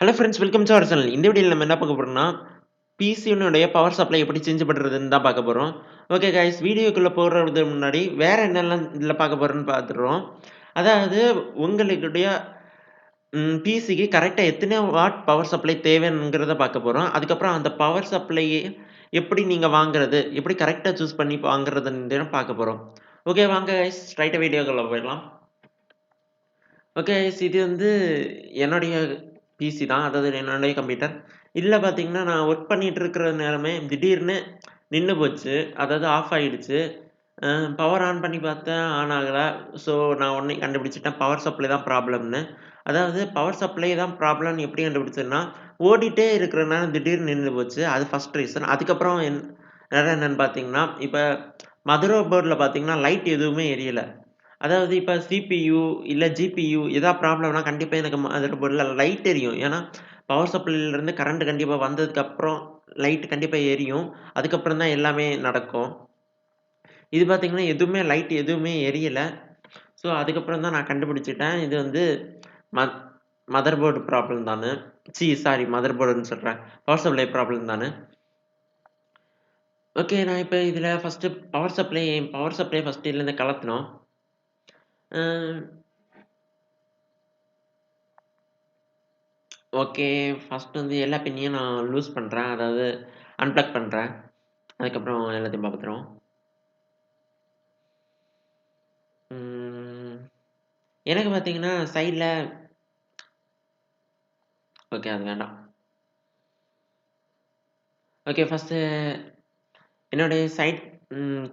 Hello friends, welcome to our channel. இந்த வீடியோல நம்ம என்ன பார்க்க போறோம்னா, பிசியினுடைய பவர் சப்ளை எப்படி சேஞ்ச் பண்றதுன்னு தான் பார்க்க போறோம். ஓகே காய்ஸ், வீடியோக்குள்ள போறதுக்கு முன்னாடி வேற என்னெல்லாம் இதுல பார்க்க போறோம்னு பார்த்துடுறோம். அதாவது உங்களுடைய பிசிக்கு கரெக்ட்டா எத்தன வாட் பவர் சப்ளை தேவைங்கிறத பார்க்க போறோம். அதுக்கப்புறம் அந்த பவர் சப்ளைய எப்படி நீங்க வாங்குறது, எப்படி கரெக்ட்டா சூஸ் பண்ணி வாங்குறதுன்னு பார்க்க போறோம். ஓகே வாங்க காய்ஸ், ஸ்ட்ரைட்டா வீடியோக்குள்ள போயிடலாம். ஓகே கைஸ், இது வந்து என்னுடைய பிசி தான். அதாவது என்னுடைய கம்ப்யூட்டர். இதுல பார்த்தீங்கன்னா, நான் ஒர்க் பண்ணிட்டு இருக்கிற நேரமே திடீர்னு நின்னு போச்சு. அதாவது ஆஃப் ஆயிடுச்சு. அ பவர் ஆன் பண்ணி பார்த்தேன், ஆன் ஆகல. ஸோ நான் உடனே கண்டுபிடிச்சுட்டேன் பவர் சப்ளை தான் ப்ராப்ளம்னு. அதாவது பவர் சப்ளை தான் ப்ராப்ளம்னு எப்படி கண்டுபிடிச்சேன்னா, ஓடிட்டே இருக்கிற நேரம் திடீர்னு நின்னு போச்சு. அது ஃபர்ஸ்ட் ரீசன். அதுக்கப்புறம் வேற என்னன்னு பார்த்தீங்கன்னா, இப்ப மதர் போர்ட்ல பார்த்தீங்கன்னா, லைட் எதுவுமே எரியல. அதாவது இப்ப சிபியு, இல்ல ஜிபியு எதா ப்ராப்ளம்னா கண்டிப்பா எனக்கு மதர் போர்ட்ல லைட் எரியும். ஏன்னா, பவர் சப்ளைலருந்து கரண்ட் கண்டிப்பா வந்ததுக்கப்புறம் லைட் கண்டிப்பா எரியும். அதுக்கப்புறம் தான் எல்லாமே நடக்கும். இது பார்த்தீங்கன்னா, லைட் எதுவுமே எரியல. ஸோ, அதுக்கப்புறம் தான் நான் கண்டுபிடிச்சுட்டேன். இது வந்து மத் மதர் போர்ட் ப்ராப்ளம் தான்னு. சாரி, மதர் போர்டுன்னு சொல்றேன். பவர் சப்ளை ப்ராப்ளம் தான்னு. ஓகே, நான் இப்ப இதுல ஃபர்ஸ்ட்டு பவர் சப்ளை ஃபர்ஸ்ட்டு இதுலருந்து கழட்டணும். அ ஓகே. ஃபர்ஸ்ட் வந்து எல்லா பின்னையும் நான் லூஸ் பண்றேன். அதாவது அன்பிளக் பண்றேன். அதுக்கப்புறம் எல்லாத்தையும் பார்த்துருவோம். ம். எனக்கு பார்த்தீங்கன்னா, சைட்ல ஓகே அது வேண்டாம். ஓகே ஃபர்ஸ்ட்டு என்னுடைய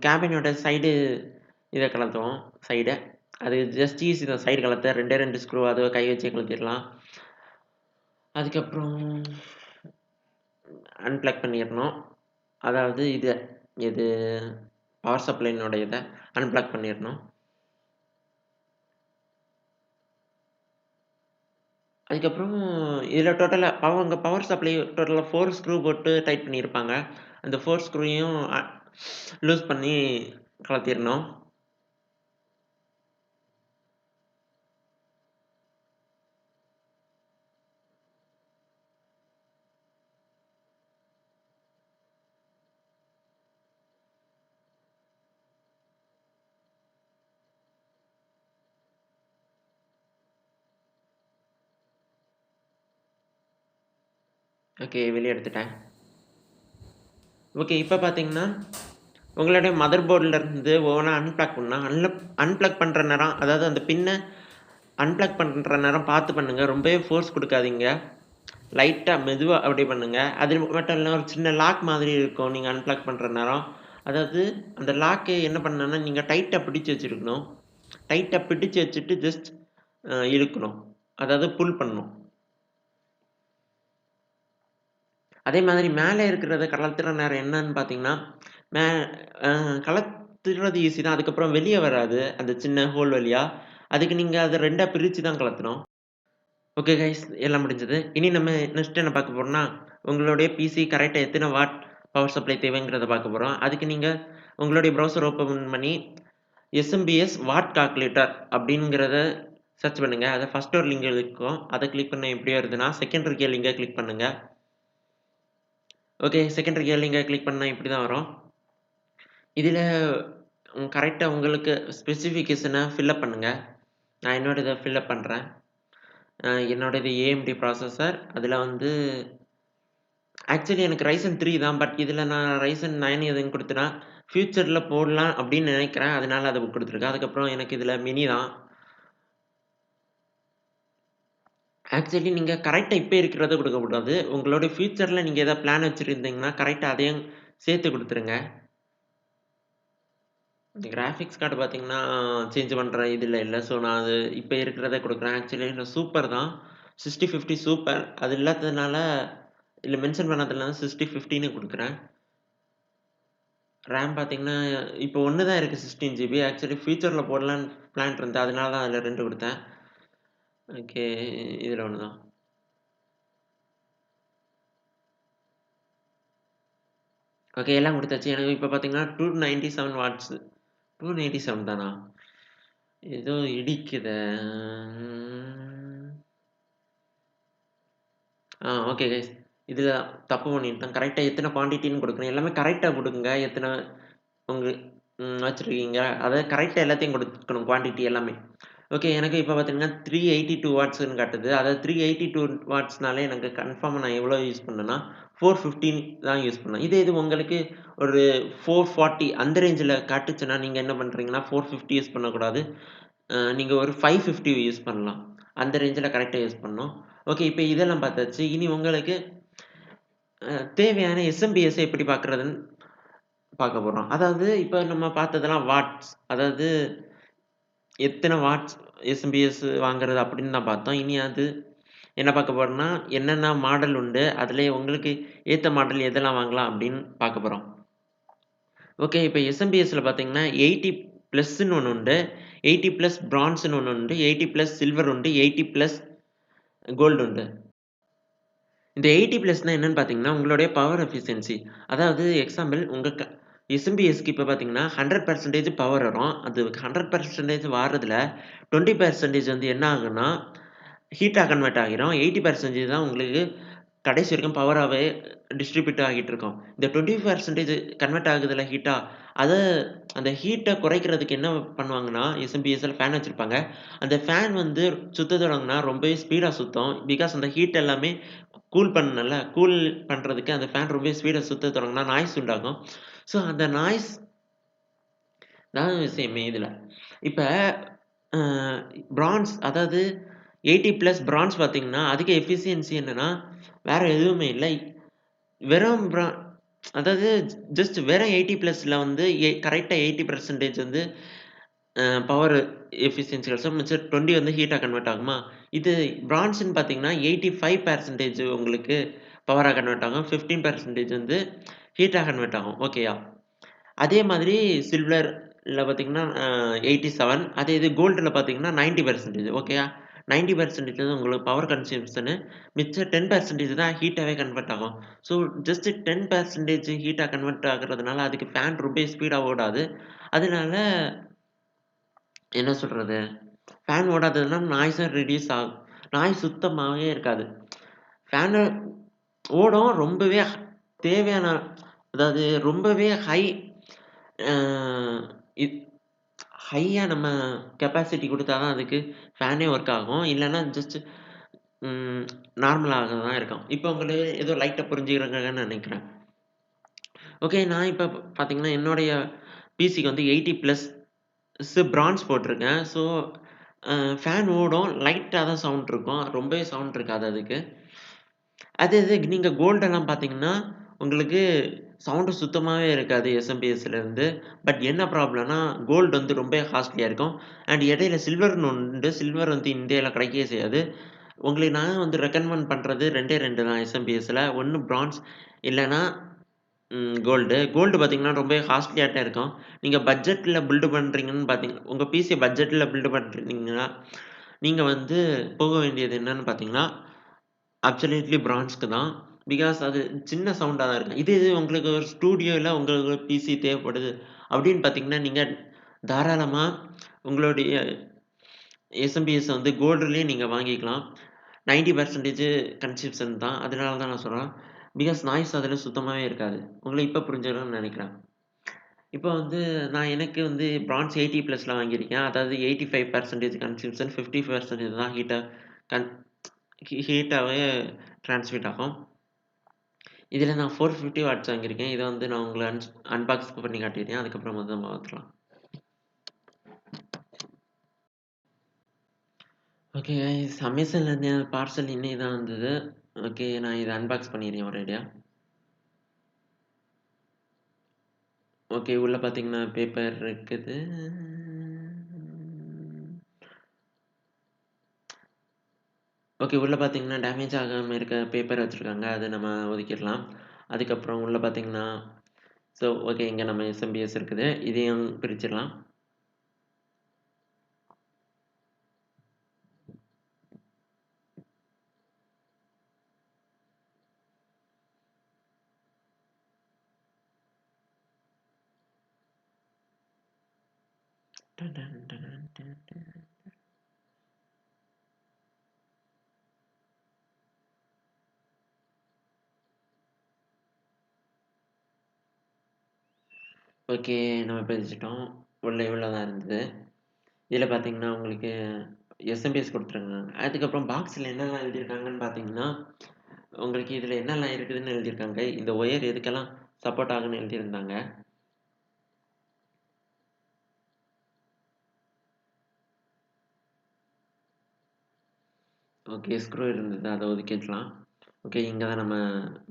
கேபினோட சைடு இத கழட்டுவோம். சைட. அது ஜஸ்ட் ஈஸி தான் சைடு கழட்ட. 2 ஸ்க்ரூ அத கை வச்சே கழட்டிடலாம். அதுக்கப்புறம் அன்பிளக் பண்ணிறணும். அதாவது எது பவர் சப்ளைனுடைய இத அன்பிளக் பண்ணிறணும். அதுக்கப்புறம் இதில டோட்டலா அவங்க பவர் சப்ளை டோட்டலா 4 ஸ்க்ரூ போட்டு டைட் பண்ணியிருப்பாங்க. அந்த 4 ஸ்க்ரூவையும் லூஸ் பண்ணி கழட்டிறணும். ஓகே, வெளிய எடுத்துட்டேன். ஓகே, இப்ப பார்த்தீங்கன்னா, உங்களுடைய மதர் போர்ட்லருந்து ஒவ்வொன்னா அன்பிளக் பண்ணா, அன்பிளக் பண்ற நேரம், அதாவது அந்த பின்ன அன்பிளக் பண்ற நேரம் பார்த்து பண்ணுங்க. ரொம்பவே ஃபோர்ஸ் குடுக்காதீங்க. லைட்டா மெதுவா அப்படியே பண்ணுங்க. அது மட்டும் இல்ல, ஒரு சின்ன லாக் மாதிரி இருக்கும் நீங்க அன்பிளக் பண்ற நேரம். அதாவது அந்த லாக்க என்ன பண்ணணும்னா, நீங்க டைட்டா பிடிச்சு வச்சிருக்கணும். டைட்டா பிடிச்சு வச்சுட்டு ஜஸ்ட் இழுக்கணும். அதாவது புல் பண்ணணும். அதே மாதிரி மேல இருக்கிறத கழத்துற நேரம் என்னன்னு பார்த்தீங்கன்னா, மே அ கழத்துறது ஈஸி தான். அதுக்கப்புறம் வெளிய வராது. அந்த சின்ன ஹோல் வழியா. அதுக்கு நீங்க அத 2ஆ பிரிச்சு தான் கழத்தணும். ஓகே கைஸ், எல்லாம் முடிஞ்சது. இனி நம்ம நெக்ஸ்ட் என்ன பார்க்க போறோம்னா, உங்களுடைய பிசி கரெக்ட்டா எத்தன வாட் பவர் சப்ளை தேவைங்கிறத பார்க்க போறோம். அதுக்கு நீங்க உங்களுடைய ப்ரௌசர் ஓப்பன் பண்ணி SMPS வாட் கால்குலேட்டர் அப்படிங்கிறத சர்ச் பண்ணுங்க. அத ஃபர்ஸ்ட் ஒரு லிங்க் இருக்கும். அத கிளிக் பண்ணா எப்படி வருதுன்னா, செகண்ட் இருக்க லிங்க கிளிக் பண்ணுங்க. ஓகே, செகண்ட் இருக்க லிங்க கிளிக் பண்ணா இப்படி தான் வரும். இதுல கரெக்ட்டா உங்களுக்கு ஸ்பெசிஃபிகேஷன ஃபில் அப் பண்ணுங்க. நான் என்னோடத ஃபில் அப் பண்றேன். என்னோடது AMD ப்ராசஸர். அதுல வந்து ஆக்சுவலி எனக்கு Ryzen 3 தான். பட் இதுல நான் Ryzen 9 எதுன்னு குடுத்தேன்னா, ஃபியூச்சர்ல போடலாம் அப்படின்னு நெனைக்கிறேன். அதனால அத குடுத்துருக்கேன். அதுக்கப்புறம் எனக்கு இதுல மினி தான். ஆக்சுவலி நீங்க கரெக்ட்டா இப்ப இருக்கிறத குடுக்கக்கூடாது. உங்களுடைய ஃபியூச்சர்ல நீங்க ஏதாவது பிளான் வச்சிருந்தீங்கன்னா, கரெக்ட்டா அதையும் சேர்த்து குடுத்துருங்க. கிராபிக்ஸ் கார்டு பார்த்தீங்கன்னா, சேஞ்ச் பண்ற இதுல இல்ல. ஸோ நான் அது இப்ப இருக்கிறத குடுக்குறேன். ஆக்சுவலி நான் சூப்பர் தான். 6050 சூப்பர். அது இல்லாததுனால இதுல மென்ஷன் பண்ணாததுனால 6050ன்னு குடுக்குறேன். ரேம் பார்த்தீங்கன்னா, இப்போ 1 தான் இருக்கு 16 ஜிபி. ஆக்சுவலி ஃபியூச்சர்ல போடலான்னு பிளான் இருந்தது. அதனால தான் அதுல 2 குடுத்தேன். ஓகே. இதுல 1 தான். ஓகே, எல்லாம் குடுத்தாச்சு. எனக்கு இப்ப பார்த்தீங்கன்னா 297 வாட்ஸ். 297 தானா? ஏதோ இடிக்குதே. ம். Okay guys. இதுல தப்பு பண்ணிட்டேன். கரெக்ட்டா எத்தன குவான்டிட்டின்னு குடுக்கணும். எல்லாமே கரெக்ட்டா குடுக்குங்க. எத்தன உங்க வச்சிருக்கீங்க. அதாவது கரெக்ட்டா எல்லாத்தையும் குடுக்கணும் குவான்டிட்டி எல்லாமே. ஓகே. எனக்கு இப்ப பார்த்தீங்கன்னா 382 வாட்ஸ்ன்னு காட்டுது. அதாவது 382 வாட்ஸ்னாலே எனக்கு கன்ஃபார்மா நான் எவ்வளோ யூஸ் பண்ணேன்னா, 415 தான் யூஸ் பண்ணேன். இதே இது உங்களுக்கு ஒரு 440 அந்த ரேஞ்சுல காட்டுச்சுன்னா, நீங்க என்ன பண்றீங்கன்னா, 450 யூஸ் பண்ணக்கூடாது. நீங்க ஒரு 550 யூஸ் பண்ணலாம். அந்த ரேஞ்சுல கரெக்ட்டா யூஸ் பண்ணணும். ஓகே. இப்ப இதெல்லாம் பார்த்தாச்சு. இனி உங்களுக்கு தேவையான எஸ்எம்பிஎஸ் எப்படி பார்க்குறதுன்னு பார்க்க போறோம். அதாவது இப்ப நம்ம பார்த்ததெல்லாம் வாட்ஸ். அதாவது எத்தன வாட்ஸ் எஸ்எம்பிஎஸ் வாங்குறது அப்படின்னு தான் பார்த்தோம். இனி அது என்ன பார்க்க போறோம்னா, என்னென்ன மாடல் உண்டு, அதிலேயே உங்களுக்கு ஏத்த மாடல் எதெல்லாம் வாங்கலாம் அப்படின்னு பார்க்க போறோம். ஓகே. இப்ப எஸ்எம்பிஎஸ்ல பார்த்தீங்கன்னா, 80 பிளஸ்ன்னு ஒண்ணு உண்டு. 80 பிளஸ் பிரான்ஸ்ன்னு ஒண்ணு உண்டு. 80 பிளஸ் சில்வர் உண்டு. 80 பிளஸ் கோல்டு உண்டு. இந்த 80 பிளஸ்னா என்னன்னு பார்த்தீங்கன்னா, உங்களுடைய பவர் எஃபிஷியன்சி. அதாவது எக்ஸாம்பிள் உங்க எஸ்எம்பிஎஸ்க்கு இப்ப பார்த்தீங்கன்னா, 100% பவர் வரும். அது 100% வார்றதுல 20% வந்து என்ன ஆகும்னா, ஹீட்டா கன்வெர்ட் ஆகிரும். 80% தான் உங்களுக்கு கடைசி வரைக்கும் பவராவே டிஸ்ட்ரிபியூட் ஆகிட்டு இருக்கும். இந்த 20% கன்வெர்ட் ஆகுதுல்ல ஹீட்டா, அத அந்த ஹீட்ட குறைக்கிறதுக்கு என்ன பண்ணுவாங்கன்னா, எஸ்எம்பிஎஸ்ல ஃபேன் வச்சிருப்பாங்க. அந்த ஃபேன் வந்து சுத்த தொடங்குனா ரொம்பவே ஸ்பீடா சுத்தும். பிகாஸ் அந்த ஹீட் எல்லாமே கூல் பண்றதுக்கு அந்த ஃபேன் ரொம்பவே ஸ்பீடா சுத்த தொடங்குனா நாய்ஸ் உண்டாகும். ஸோ அந்த நாய்ஸ் தான் விஷயமே இதுல. இப்ப அ பிரான்ஸ் அதாவது 80 பிளஸ் பிரான்ஸ் பார்த்தீங்கன்னா, அதிக எஃபிஷியன்சி என்னன்னா, வேற எதுவுமே இல்ல. வெறும் அதாவது ஜஸ்ட் வெறும் 80 பிளஸ்ல வந்து கரெக்ட்டா 80% வந்து பவர் எஃபிஷியன்சி கிடைச்சா மிச்சம் 20 வந்து ஹீட்டா கன்வெர்ட் ஆகுமா? இது பிரான்ஸ்ன்னு பார்த்தீங்கன்னா, 85% உங்களுக்கு பவரா கன்வெர்ட் ஆகும். 15% வந்து ஹீட்டா கன்வெர்ட் ஆகும். ஓகேயா? அதே மாதிரி சில்வர்ல பார்த்தீங்கன்னா, 87 அதே இது கோல்டுல பார்த்தீங்கன்னா 90% ஓகேயா? 90% தான் உங்களுக்கு பவர் கன்சம்ப்ஷனு. மிச்சம் 10% தான் ஹீட்டாவே கன்வெர்ட் ஆகும். ஸோ ஜஸ்ட் 10% ஹீட்டா கன்வெர்ட் ஆகுறதுனால, அதுக்கு ஃபேன் ரொம்ப ஸ்பீடா ஓடாது. அதனால என்ன சொல்றது? ஃபேன் ஓடாததுனால நாய்ஸும் ரெட்யூஸ் ஆகும். நாய்ஸ் சுத்தமாவே இருக்காது. ஃபேனு ஓடும். ரொம்பவே தேவையான அதாவது ரொம்பவே அ இத் ஹையா நம்ம கெப்பாசிட்டி குடுத்தா தான் அதுக்கு ஃபேனே ஒர்க் ஆகும். இல்லன்னா ஜஸ்ட் ம் நார்மலாக தான் இருக்கும். இப்ப உங்களுக்கு ஏதோ லைட்டா புரிஞ்சுக்கிறீங்கன்னு நெனைக்கிறேன். ஓகே. நான் இப்ப பார்த்தீங்கன்னா, என்னுடைய பிசிக்கு வந்து 80 பிளஸ் பிரான்ஸ் போட்டிருக்கேன். ஸோ ஃபேன் ஓடும். லைட்டா தான் சவுண்ட் இருக்கும். ரொம்பவே சவுண்ட் இருக்காது அதுக்கு. அது இது நீங்க கோல்டெல்லாம் பார்த்தீங்கன்னா, உங்களுக்கு சவுண்டு சுத்தமாவே இருக்காது எஸ்எம்பிஎஸ்லேருந்து. பட் என்ன ப்ராப்ளம்னா, கோல்டு வந்து ரொம்ப காஸ்ட்லியா இருக்கும். அண்ட் இடையில சில்வர்ன்னு ஒண்ணு உண்டு. சில்வர் வந்து இந்தியால கிடைக்கவே செய்யாது. உங்களுக்கு நான் வந்து ரெக்கமெண்ட் பண்றது 2டே 2 தான் எஸ்எம்பிஎஸ்ல. ஒண்ணு பிரான்ஸ் இல்லன்னா கோல்டு. கோல்டு பார்த்தீங்கன்னா, ரொம்பவே காஸ்ட்லியாட்டம் இருக்கும். நீங்க பட்ஜெட்ல பில்ட் பண்றீங்கன்னு உங்க பிசிய பட்ஜெட்ல பில்ட் பண்றீங்கன்னா, நீங்க வந்து போக வேண்டியது என்னன்னு பார்த்தீங்கன்னா, அப்சல்யூட்லி பிரான்ஸ்க்கு தான். பிகாஸ் அது சின்ன சவுண்டா தான் இருக்கும். இது உங்களுக்கு ஒரு ஸ்டூடியோல உங்களுக்கு ஒரு பிசி தேவைப்படுது அப்படின்னு பார்த்தீங்கன்னா, நீங்க தாராளமா உங்களுடைய எஸ்எம்பிஎஸ் வந்து கோல்டுலயே நீங்க வாங்கிக்கலாம். 90% கன்சம்ப்ஷன் தான். அதனால தான் நான் சொல்றேன். பிகாஸ் நாய்ஸ் அதில சுத்தமாவே இருக்காது. உங்களுக்கு இப்ப புரிஞ்சிருக்கும்னு நெனைக்கிறேன். இப்ப வந்து நான் எனக்கு வந்து பிரான்ஸ் 80 பிளஸ்ல வாங்கியிருக்கேன். அதாவது 85% கன்சம்ப்ஷன் 50% தான் கன் ஹீட்டாவே டிரான்ஸ்மிட் ஆகும். இதில நான் 450 வாட்ஸ் வாங்கியிருக்கேன். இத வந்து நான் உங்கள அன்பாக்ஸ் பண்ணி காட்டிட்டேன். அதுக்கப்புறம் வந்து நம்ம பார்த்துக்கலாம். Okay guys. அமேசான்லேருந்து பார்சல் இன்னைக்கு தான் வந்தது. ஓகே. நான் இத அன்பாக்ஸ் பண்ணிடுறேன் ஒரேடியா. ஓகே. உள்ள பார்த்தீங்கன்னா பேப்பர் இருக்குது. ஓகே. உள்ள பார்த்தீங்கன்னா டேமேஜ் ஆகாம இருக்க பேப்பர் வச்சிருக்காங்க. அத நம்ம ஒதுக்கிடலாம். அதுக்கப்புறம் உள்ள பார்த்தீங்கன்னா ஓகே. இங்க நம்ம எஸ்எம்பிஎஸ் இருக்குது. இதையும் பிரிச்சிடலாம். Done done done done done. Okay. நம்ம பிரிச்சுட்டோம். உள்ள இவ்வளோ தான் இருந்தது. இதில பார்த்தீங்கன்னா, உங்களுக்கு எஸ்எம்பிஎஸ் குடுத்துருக்காங்க. அதுக்கப்புறம் பாக்ஸ்ல என்னலாம் எழுதியிருக்காங்கன்னு பார்த்தீங்கன்னா, உங்களுக்கு இதில என்னலாம் இருக்குதுன்னு எழுதியிருக்காங்க. இந்த ஒயர் எதுக்கெல்லாம் சப்போர்ட் ஆகுன்னு எழுதியிருந்தாங்க. ஓகே. ஸ்க்ரூ இருந்தது. அத ஒதுக்கிக்கலாம். ஓகே. இங்க தான் நம்ம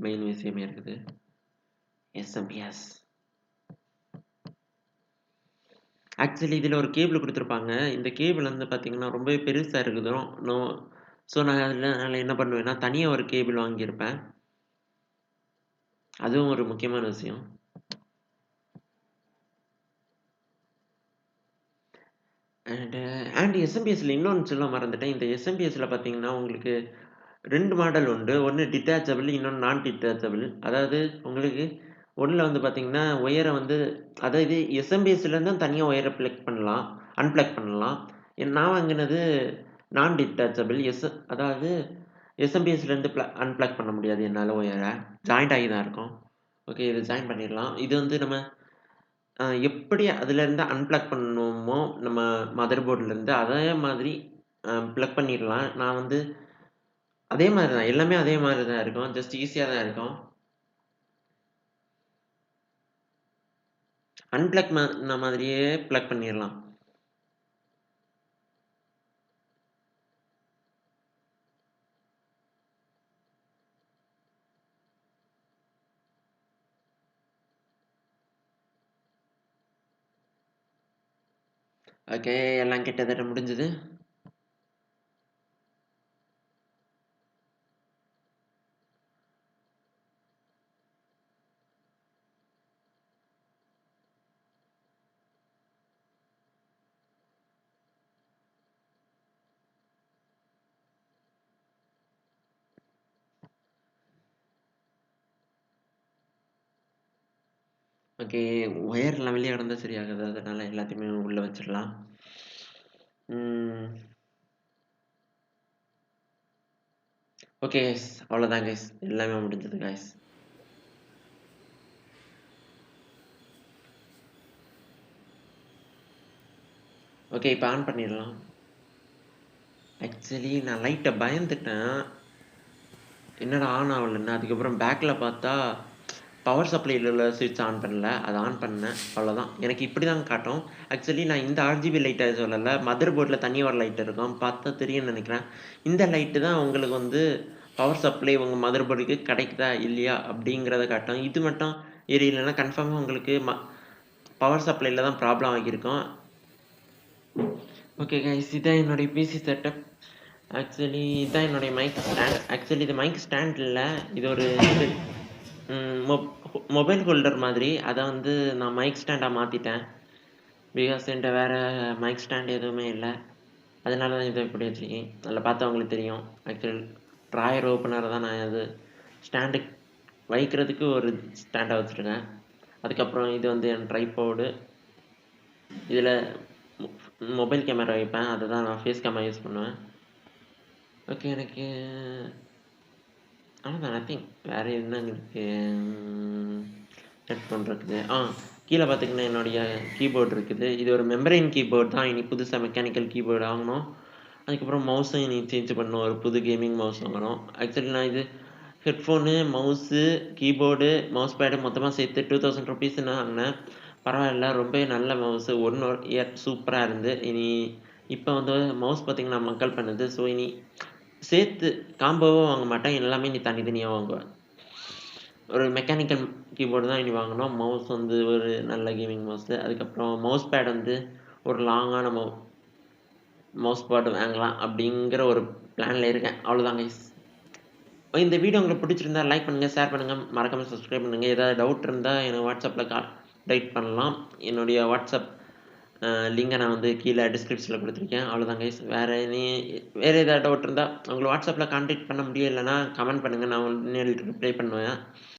மெயின் விஷயமே இருக்குது. எஸ்எம்பிஎஸ். ஆக்சுவலி இதில ஒரு கேபிள் குடுத்துருப்பாங்க. இந்த கேபிள் வந்து பார்த்தீங்கன்னா, ரொம்பவே பெருசா இருக்குதும். ஸோ நான் அதனால என்ன பண்ணுவேன்னா, தனியா ஒரு கேபிள் வாங்கியிருப்பேன். அதுவும் ஒரு முக்கியமான விஷயம். அண்டு எஸ்எம்பிஎஸ்ல இன்னொன்னு சொல்ல மறந்துட்டேன். இந்த எஸ்எம்பிஎஸ்ல பார்த்தீங்கன்னா, உங்களுக்கு 2 மாடல் உண்டு. ஒண்ணு டிட்டாச்சபிள், இன்னொன்னு நான் டிட்டாச்சபிள். அதாவது உங்களுக்கு ஒண்ணுல வந்து பார்த்தீங்கன்னா, ஒயர வந்து அதாவது எஸ்எம்பிஎஸ்லேருந்து தனியா ஒயர அன்பிளக் பண்ணலாம். நான் வாங்கினது நான் டிட்டாச்சபிள். அதாவது எஸ்எம்பிஎஸ்லேருந்து அன்பிளக் பண்ண முடியாது என்னால ஒயர. ஜாயிண்ட் ஆகி தான் இருக்கும். ஓகே. இத ஜாயின் பண்ணிடலாம். இது வந்து நம்ம எப்படி அதுலேருந்து அன்பிளக் பண்ணோமோ, நம்ம மதர் போர்ட்லேருந்து, அதே மாதிரி பிளக் பண்ணிடலாம். நான் வந்து அதே மாரி தான். எல்லாமே அதே மாரி தான் இருக்கும். ஜஸ்ட் ஈஸியா தான் இருக்கும். அன்பிளக் பண்ண மாதிரியே பிளக் பண்ணிரலாம். ஓகே. எல்லாம் கிட்டத்தட்ட முடிஞ்சது. ஓகே. ஒயர்லாம் வெளிய கிடந்தா சரியாகாது. அதனால எல்லாத்தையுமே உள்ள வச்சிடலாம். ம். Okay guys. அவ்வளோதான் கைஸ். எல்லாமே முடிஞ்சது கைஸ். ஓகே. இப்ப ஆன் பண்ணிடலாம். ஆக்சுவலி நான் லைட்டா பயந்துட்டேன். என்னடா ஆன் ஆவலன்னு. அதுக்கப்புறம் பேக்ல பார்த்தா, பவர் சப்ளைல உள்ள ஸ்விட்ச் ஆன் பண்ணல. அத ஆன் பண்ணேன். அவ்வளோதான். எனக்கு இப்படி தான் காட்டும். ஆக்சுவலி நான் இந்த ஆர்ஜிபி லைட்ட சொல்லல. மதர் போர்ட்ல தனி ஒரு லைட் இருக்கும். பார்த்தா தெரியும்னு நெனைக்கிறேன். இந்த லைட்டு தான் உங்களுக்கு வந்து பவர் சப்ளை உங்க மதர் போர்டுக்கு கிடைக்குதா? இல்லையா? அப்படிங்கிறத காட்டும். இது மட்டும் எரியலன்னா கன்ஃபார்மா உங்களுக்கு பவர் சப்ளைல தான் ப்ராப்ளம் ஆகியிருக்கும். Okay guys. இதான் என்னுடைய பிசி செட்டப். ஆக்சுவலி இதான் என்னுடைய மைக் ஸ்டாண்ட். ஆக்சுவலி இது மைக் ஸ்டாண்ட் இல்ல. இது ஒரு இது ம் மொபைல் ஹோல்டர் மாதிரி. அத வந்து நான் மைக் ஸ்டாண்டா மாத்திட்டேன். பிகாஸ் என்ட்ட வேற மைக் ஸ்டாண்ட் எதுவுமே இல்ல. அதனால தான் இத இப்படி வச்சிருக்கேன். அதில பார்த்தா உங்களுக்கு தெரியும். ஆக்சுவல் ட்ராயர் ஓப்பனர் தான் நான் இது ஸ்டாண்டு வைக்கிறதுக்கு ஒரு ஸ்டாண்டா வச்சிருக்கேன். அதுக்கப்புறம் இது வந்து என் ட்ரைபாடு. இதில மொ மொபைல் கேமரா வைப்பேன். அதுதான் நான் ஃபேஸ் கேமரா யூஸ் பண்ணுவேன். ஓகே. எனக்கு அவ்வளோதான் நத்திங். வேற என்னங்க இருக்கு? ஹெட்ஃபோன் இருக்குது. கீழ பார்த்தீங்கன்னா, என்னுடைய கீபோர்ட் இருக்குது. இது ஒரு மெம்பரேன் கீபோர்ட் தான். இனி புதுசா மெக்கானிக்கல் கீபோர்ட் வாங்கணும். அதுக்கப்புறம் மவுஸும் இனி சேஞ்ச் பண்ணணும். ஒரு புது கேமிங் மவுஸ் வாங்கணும். ஆக்சுவலி நான் இது headphone, mouse, keyboard, mouse pad மொத்தமா சேர்த்து ₹2000ன்னு வாங்குனேன். பரவாயில்ல. ரொம்பவே நல்ல மவுஸு. 1 இயர் சூப்பரா இருந்து. இப்ப வந்து மவுஸ் பார்த்தீங்கன்னா, மக்கல் பண்ணுது. ஸோ இனி சேர்த்து காம்போவா வாங்க மாட்டேன். எல்லாமே இனி தனித்தனியா வாங்குவேன். ஒரு மெக்கானிக்கல் கீபோர்டு தான் இனி வாங்கணும். மவுஸ் வந்து ஒரு நல்ல கேமிங் மவுஸு. அதுக்கப்புறம் மவுஸ் பேட் வந்து ஒரு லாங்கான மவுஸ் பேட் வாங்கலாம் அப்படிங்கிற ஒரு பிளான்ல இருக்கேன். அவ்வளோதான் கைஸ். இந்த வீடியோ உங்களுக்கு பிடிச்சிருந்தா லைக் பண்ணுங்க, ஷேர் பண்ணுங்க, மறக்காம சப்ஸ்கிரைப் பண்ணுங்க. ஏதாவது டவுட் இருந்தா எனக்கு WhatsAppல கான்டாக்ட் பண்ணலாம். என்னுடைய WhatsApp லிங்க நான் வந்து கீழ டிஸ்கிரிப்ஷன்ல குடுத்துருக்கேன். அவ்வளோதான் கைஸ். வேற ஏதாவது டவுட் இருந்தா உங்கள WhatsAppல கான்டாக்ட் பண்ண முடியலன்னா கமெண்ட் பண்ணுங்க. நான் உடனே ரிப்ளை பண்ணுவேன்.